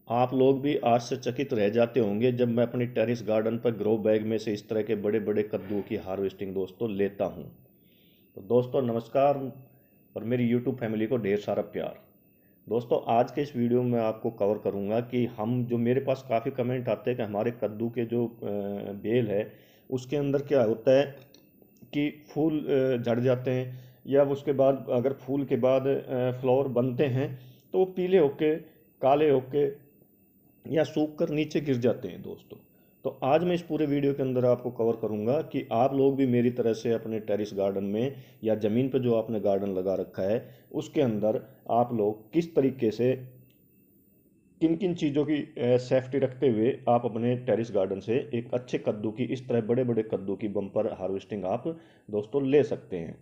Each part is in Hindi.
आप लोग भी आश्चर्यचकित रह जाते होंगे जब मैं अपनी टेरेस गार्डन पर ग्रो बैग में से इस तरह के बड़े बड़े कद्दू की हार्वेस्टिंग दोस्तों लेता हूँ। तो दोस्तों नमस्कार और मेरी यूट्यूब फैमिली को ढेर सारा प्यार। दोस्तों आज के इस वीडियो में आपको कवर करूँगा कि हम जो मेरे पास काफ़ी कमेंट आते हैं कि हमारे कद्दू के जो बेल है उसके अंदर क्या होता है कि फूल झड़ जाते हैं, या उसके बाद अगर फूल के बाद फ्लावर बनते हैं तो वो पीले होके, काले होके या सूख कर नीचे गिर जाते हैं दोस्तों। तो आज मैं इस पूरे वीडियो के अंदर आपको कवर करूंगा कि आप लोग भी मेरी तरह से अपने टेरिस गार्डन में या ज़मीन पर जो आपने गार्डन लगा रखा है उसके अंदर आप लोग किस तरीके से, किन किन चीज़ों की सेफ्टी रखते हुए आप अपने टेरिस गार्डन से एक अच्छे कद्दू की, इस तरह बड़े बड़े कद्दू की बम्पर हार्वेस्टिंग आप दोस्तों ले सकते हैं।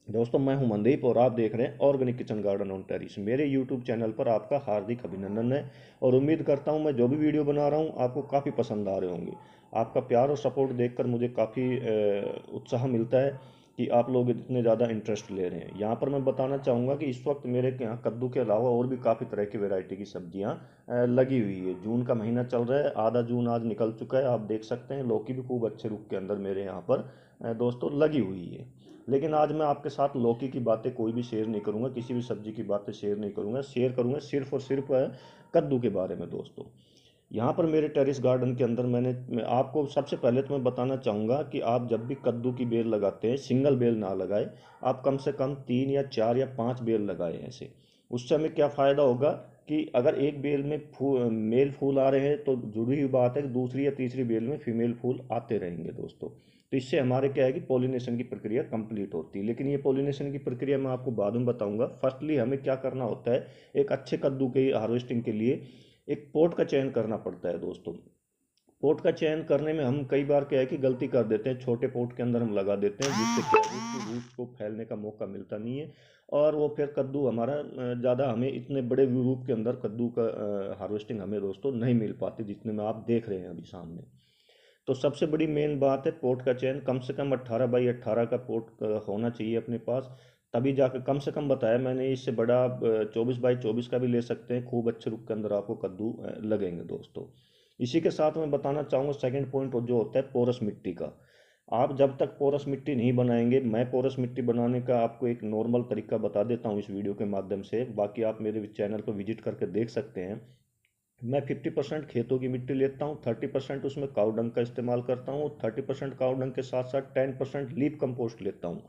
दोस्तों मैं हूं मनदीप और आप देख रहे हैं organic kitchen garden on terrace. मेरे यूट्यूब चैनल पर आपका हार्दिक अभिनंदन है और उम्मीद करता हूं मैं जो भी वीडियो बना रहा हूं आपको काफ़ी पसंद आ रहे होंगे। आपका प्यार और सपोर्ट देखकर मुझे काफ़ी उत्साह मिलता है कि आप लोग इतने ज़्यादा इंटरेस्ट ले रहे हैं। यहाँ पर मैं बताना चाहूँगा कि इस वक्त मेरे यहाँ कद्दू के अलावा और भी काफ़ी तरह की वैरायटी की सब्जियाँ लगी हुई है। जून का महीना चल रहा है, आधा जून आज निकल चुका है, आप देख सकते हैं। लौकी भी खूब अच्छे रुख के अंदर मेरे यहाँ पर दोस्तों लगी हुई है। लेकिन आज मैं आपके साथ लौकी की बातें कोई भी शेयर नहीं करूंगा, किसी भी सब्जी की बातें शेयर नहीं करूंगा, शेयर करूंगा सिर्फ और सिर्फ कद्दू के बारे में दोस्तों। यहाँ पर मेरे टेरिस गार्डन के अंदर मैं आपको सबसे पहले तो मैं बताना चाहूँगा कि आप जब भी कद्दू की बेल लगाते हैं सिंगल बेल ना लगाए, आप कम से कम 3 या 4 या 5 बेल लगाए ऐसे। उससे हमें क्या फ़ायदा होगा कि अगर एक बेल में मेल फूल आ रहे हैं तो जुड़ी हुई बात है कि दूसरी या तीसरी बेल में फीमेल फूल आते रहेंगे दोस्तों। तो इससे हमारे क्या है कि पॉलिनेशन की प्रक्रिया कंप्लीट होती है। लेकिन ये पॉलिनेशन की प्रक्रिया मैं आपको बाद में बताऊंगा। फर्स्टली हमें क्या करना होता है, एक अच्छे कद्दू के हार्वेस्टिंग के लिए एक पोट का चयन करना पड़ता है दोस्तों। पोट का चयन करने में हम कई बार क्या है कि गलती कर देते हैं, छोटे पोट के अंदर हम लगा देते हैं जिससे क्या है उसकी रूट को फैलने का मौका मिलता नहीं है और वो फिर कद्दू हमारा ज़्यादा हमें इतने बड़े रूप के अंदर कद्दू का हार्वेस्टिंग हमें दोस्तों नहीं मिल पाती जितने में आप देख रहे हैं अभी सामने। तो सबसे बड़ी मेन बात है पोर्ट का चयन। कम से कम 18 बाई 18 का पोर्ट होना चाहिए अपने पास, तभी जाकर, कम से कम बताया मैंने, इससे बड़ा आप 24 बाई 24 का भी ले सकते हैं। खूब अच्छे रुख के अंदर आपको कद्दू लगेंगे दोस्तों। इसी के साथ मैं बताना चाहूँगा सेकंड पॉइंट जो होता है पोरस मिट्टी का। आप जब तक पोरस मिट्टी नहीं बनाएंगे, मैं पोरस मिट्टी बनाने का आपको एक नॉर्मल तरीका बता देता हूँ इस वीडियो के माध्यम से, बाकी आप मेरे चैनल पर विजिट करके देख सकते हैं। मैं 50% खेतों की मिट्टी लेता हूँ, 30% उसमें काउडंग का इस्तेमाल करता हूँ, 30% काउडंग के साथ साथ 10% लीफ कंपोस्ट लेता हूँ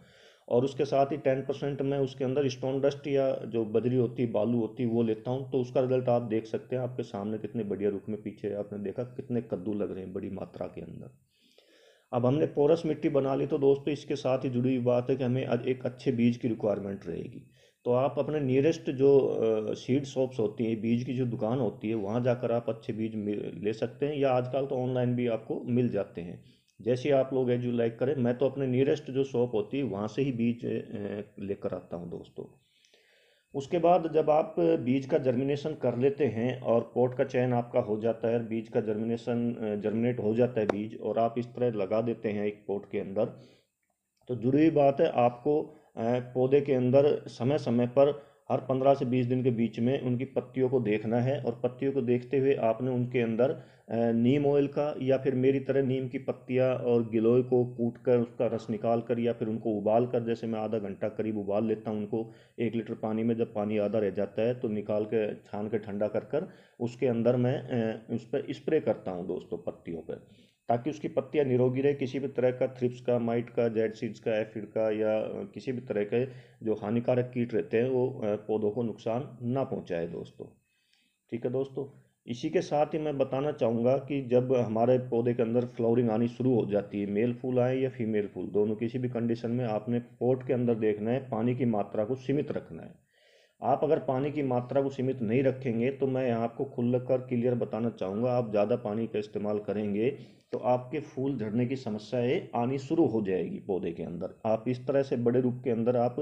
और उसके साथ ही 10% मैं उसके अंदर स्टोन डस्ट या जो बजरी होती है, बालू होती है, वो लेता हूँ। तो उसका रिजल्ट आप देख सकते हैं आपके सामने, कितने बढ़िया रुख में पीछे आपने देखा कितने कद्दू लग रहे हैं बड़ी मात्रा के अंदर। अब हमने पोरस मिट्टी बना ली तो दोस्तों इसके साथ ही जुड़ी हुई बात है कि हमें एक अच्छे बीज की रिक्वायरमेंट रहेगी। तो आप अपने नियरेस्ट जो सीड शॉप्स होती हैं, बीज की जो दुकान होती है, वहाँ जाकर आप अच्छे बीज ले सकते हैं, या आजकल तो ऑनलाइन भी आपको मिल जाते हैं। जैसे आप लोग एज यू लाइक करें। मैं तो अपने नियरेस्ट जो शॉप होती है वहाँ से ही बीज लेकर आता हूँ दोस्तों। उसके बाद जब आप बीज का जर्मिनेशन कर लेते हैं और पॉट का चयन आपका हो जाता है, बीज का जर्मिनेशन जर्मिनेट हो जाता है बीज, और आप इस तरह लगा देते हैं एक पॉट के अंदर, तो जुड़ी हुई बात है आपको पौधे के अंदर समय समय पर हर 15 से 20 दिन के बीच में उनकी पत्तियों को देखना है और पत्तियों को देखते हुए आपने उनके अंदर नीम ऑयल का, या फिर मेरी तरह नीम की पत्तियां और गिलोय को कूट कर उसका रस निकाल कर, या फिर उनको उबाल कर, जैसे मैं आधा घंटा करीब उबाल लेता हूँ उनको 1 लीटर पानी में। जब पानी आधा रह जाता है तो निकाल के छान के ठंडा कर कर उसके अंदर मैं उस पर स्प्रे करता हूँ दोस्तों पत्तियों पर, ताकि उसकी पत्तियां निरोगी रहे, किसी भी तरह का थ्रिप्स का, माइट का, जेड सीड्स का, एफिड का, या किसी भी तरह के जो हानिकारक कीट रहते हैं वो पौधों को नुकसान ना पहुंचाए दोस्तों। ठीक है दोस्तों। इसी के साथ ही मैं बताना चाहूँगा कि जब हमारे पौधे के अंदर फ्लावरिंग आनी शुरू हो जाती है, मेल फूल आए या फीमेल फूल, दोनों किसी भी कंडीशन में आपने पोट के अंदर देखना है, पानी की मात्रा को सीमित रखना है। आप अगर पानी की मात्रा को सीमित नहीं रखेंगे तो मैं यहाँ आपको खुल कर क्लियर बताना चाहूँगा, आप ज़्यादा पानी का इस्तेमाल करेंगे तो आपके फूल झड़ने की समस्याएं आनी शुरू हो जाएगी पौधे के अंदर। आप इस तरह से बड़े रूप के अंदर आप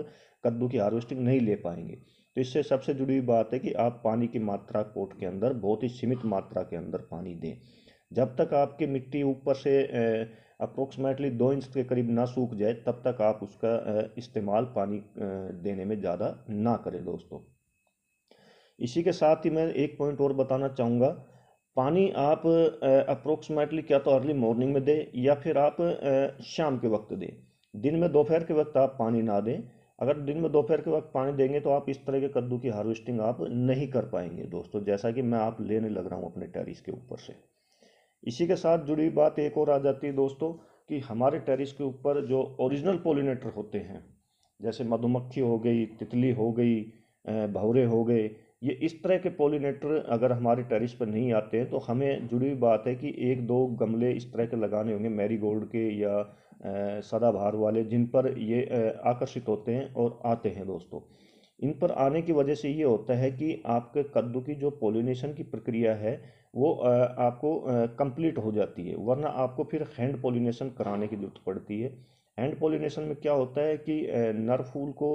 कद्दू की हार्वेस्टिंग नहीं ले पाएंगे। तो इससे सबसे जुड़ी हुई बात है कि आप पानी की मात्रा पोट के अंदर बहुत ही सीमित मात्रा के अंदर पानी दें। जब तक आपकी मिट्टी ऊपर से अप्रोक्सीमेटली 2 इंच के करीब ना सूख जाए तब तक आप उसका इस्तेमाल पानी देने में ज़्यादा ना करें दोस्तों। इसी के साथ ही मैं एक पॉइंट और बताना चाहूँगा, पानी आप अप्रोक्सीमेटली क्या तो अर्ली मॉर्निंग में दें या फिर आप शाम के वक्त दें। दिन में दोपहर के वक्त आप पानी ना दें। अगर दिन में दोपहर के वक्त पानी देंगे तो आप इस तरह के कद्दू की हार्वेस्टिंग आप नहीं कर पाएंगे दोस्तों, जैसा कि मैं आप लेने लग रहा हूँ अपने टेरिस के ऊपर से। इसी के साथ जुड़ी बात एक और आ जाती है दोस्तों, कि हमारे टेरिस के ऊपर जो ओरिजिनल पोलिनेटर होते हैं, जैसे मधुमक्खी हो गई, तितली हो गई, भंवरे हो गए, ये इस तरह के पोलिनेटर अगर हमारे टेरिस पर नहीं आते हैं तो हमें जुड़ी हुई बात है कि एक दो गमले इस तरह के लगाने होंगे मैरीगोल्ड के या सदाबहार वाले, जिन पर ये आकर्षित होते हैं और आते हैं दोस्तों। इन पर आने की वजह से ये होता है कि आपके कद्दू की जो पोलिनेशन की प्रक्रिया है वो आपको कंप्लीट हो जाती है, वरना आपको फिर हैंड पोलिनेशन कराने की जरूरत पड़ती है। हैंड पोलिनेशन में क्या होता है कि नर फूल को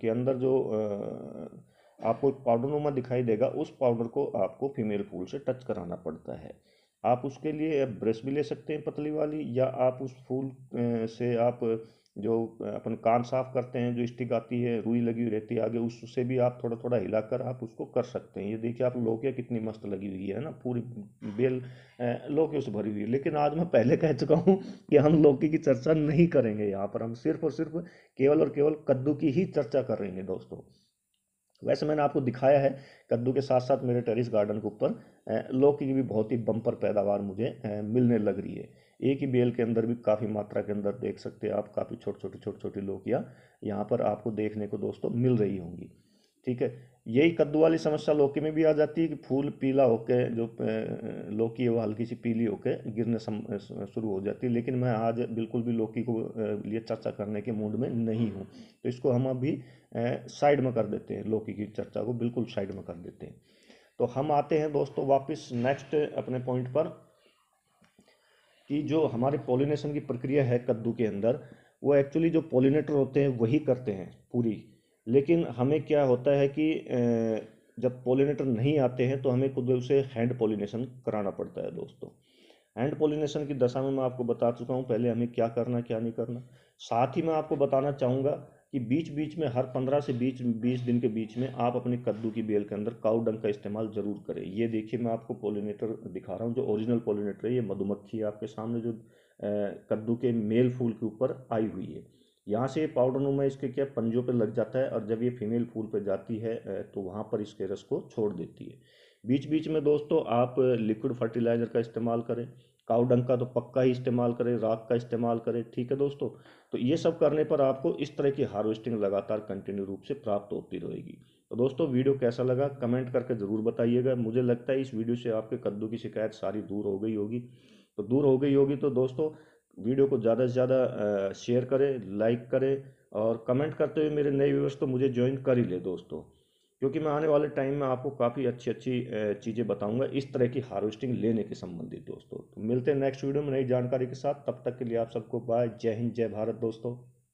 के अंदर जो आपको एक पाउडर नुमा दिखाई देगा, उस पाउडर को आपको फीमेल फूल से टच कराना पड़ता है। आप उसके लिए ब्रश भी ले सकते हैं पतली वाली, या आप उस फूल से आप जो अपन कान साफ करते हैं, जो स्टिक आती है रुई लगी हुई रहती है आगे, उससे भी आप थोड़ा थोड़ा हिलाकर आप उसको कर सकते हैं। ये देखिए आप लौकिया कितनी मस्त लगी हुई है ना, पूरी बेल लौकियों से भरी हुई है। लेकिन आज मैं पहले कह चुका हूँ कि हम लौकी की चर्चा नहीं करेंगे यहाँ पर, हम सिर्फ और सिर्फ केवल और केवल कद्दू की ही चर्चा करेंगे दोस्तों। वैसे मैंने आपको दिखाया है कद्दू के साथ साथ मेरे टेरिस गार्डन के ऊपर लौकी की भी बहुत ही बम्पर पैदावार मुझे मिलने लग रही है। एक ही बेल के अंदर भी काफ़ी मात्रा के अंदर देख सकते हैं आप, काफ़ी छोटी छोटी लौकियाँ यहाँ पर आपको देखने को दोस्तों मिल रही होंगी। ठीक है, यही कद्दू वाली समस्या लौकी में भी आ जाती है कि फूल पीला होके जो लौकी है वो हल्की सी पीली होके गिरने शुरू हो जाती है। लेकिन मैं आज बिल्कुल भी लौकी को लिए चर्चा करने के मूड में नहीं हूँ, तो इसको हम अभी साइड में कर देते हैं, लौकी की चर्चा को बिल्कुल साइड में कर देते हैं। तो हम आते हैं दोस्तों वापस नेक्स्ट अपने पॉइंट पर, कि जो हमारे पॉलिनेशन की प्रक्रिया है कद्दू के अंदर, वो एक्चुअली जो पॉलिनेटर होते हैं वही करते हैं पूरी। लेकिन हमें क्या होता है कि जब पॉलिनेटर नहीं आते हैं तो हमें खुद उसे हैंड पॉलिनेशन कराना पड़ता है दोस्तों। हैंड पॉलिनेशन की दशा में मैं आपको बता चुका हूँ पहले हमें क्या करना क्या नहीं करना। साथ ही मैं आपको बताना चाहूँगा कि बीच बीच में हर 15 से 20 दिन के बीच में आप अपनी कद्दू की बेल के अंदर काऊ डंग का इस्तेमाल जरूर करें। ये देखिए मैं आपको पॉलिनेटर दिखा रहा हूँ, जो ओरिजिनल पॉलिनेटर है, ये मधुमक्खी है आपके सामने, जो कद्दू के मेल फूल के ऊपर आई हुई है। यहाँ से ये पाउडर नुमा इसके क्या पंजों पे लग जाता है, और जब ये फीमेल फूल पे जाती है तो वहाँ पर इसके रस को छोड़ देती है। बीच बीच में दोस्तों आप लिक्विड फर्टिलाइजर का इस्तेमाल करें, काऊ डंग का तो पक्का ही इस्तेमाल करें, राख का इस्तेमाल करें। ठीक है दोस्तों, तो ये सब करने पर आपको इस तरह की हार्वेस्टिंग लगातार कंटिन्यू रूप से प्राप्त होती रहेगी। तो दोस्तों वीडियो कैसा लगा कमेंट करके ज़रूर बताइएगा। मुझे लगता है इस वीडियो से आपके कद्दू की शिकायत सारी दूर हो गई होगी। तो दूर हो गई होगी तो दोस्तों वीडियो को ज़्यादा से ज़्यादा शेयर करें, लाइक करें, और कमेंट करते हुए मेरे नए व्यूअर्स तो मुझे ज्वाइन कर ही ले दोस्तों, क्योंकि मैं आने वाले टाइम में आपको काफ़ी अच्छी अच्छी चीज़ें बताऊंगा इस तरह की हार्वेस्टिंग लेने के संबंधित दोस्तों। तो मिलते हैं नेक्स्ट वीडियो में नई जानकारी के साथ, तब तक के लिए आप सबको बाय, जय हिंद, जय भारत दोस्तों।